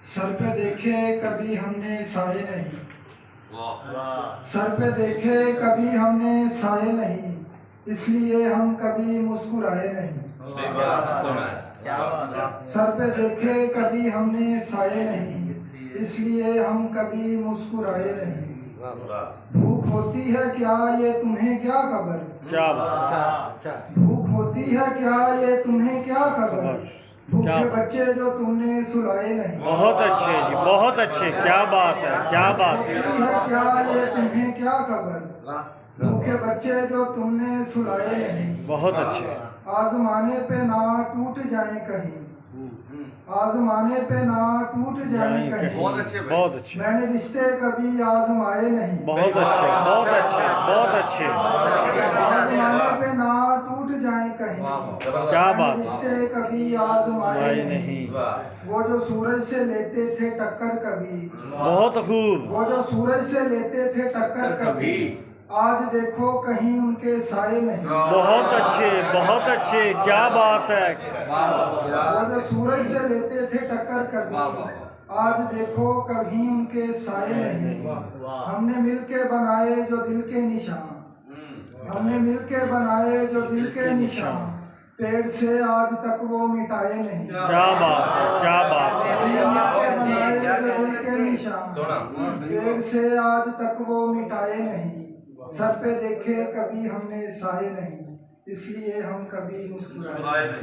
Sir पे देखे कभी हमने साए नहीं, सर पे देखे कभी हमने साए नहीं, इसलिए हम कभी मुस्कुराए नहीं। सर पे देखे कभी हमने साए नहीं, इसलिए हम कभी मुस्कुराए नहीं। भूख होती है क्या ये तुम्हें क्या खबर, क्या बात। भूख होती है क्या ये तुम्हें क्या खबर, भूखे बच्चे जो तुमने सुलाए नहीं। बहुत अच्छे जी, बहुत अच्छे, क्या बात है, क्या बात है। क्या ये तुम्हें क्या खबर, भूखे बच्चे जो तुमने सुलाए नहीं। बहुत अच्छे। आजमाने पे ना टूट जाए कहीं, आजमाने पे ना टूट जाए कहीं। बहुत अच्छे, बहुत अच्छे। मैंने रिश्ते कभी आजमाए नहीं। बहुत अच्छे, बहुत अच्छे, बहुत अच्छे। आजमाने पे ना टूट जाए कहीं। क्या बात। रिश्ते कभी आजमाए नहीं। वो जो सूरज से लेते थे टक्कर कभी, बहुत खूब। वो जो सूरज से लेते थे टक्कर कभी, आज देखो कहीं उनके साए नहीं। बहुत अच्छे, बहुत अच्छे, क्या बात है। वो जो सूरज से लेते थे टक्कर कभी, आज देखो कभी उनके साए नहीं। हमने मिलके बनाए जो दिल के निशान, हमने मिलके बनाए जो दिल के निशान, पेड़ से आज तक वो मिटाए नहीं। क्या बात है, क्या बात है। हमने मिलके बनाए जो दिल के निशान, पेड़ से आज तक वो मिटाए नहीं। सर पे देखे कभी हमने साए नहीं, इसलिए हम कभी मुस्कुराए नहीं।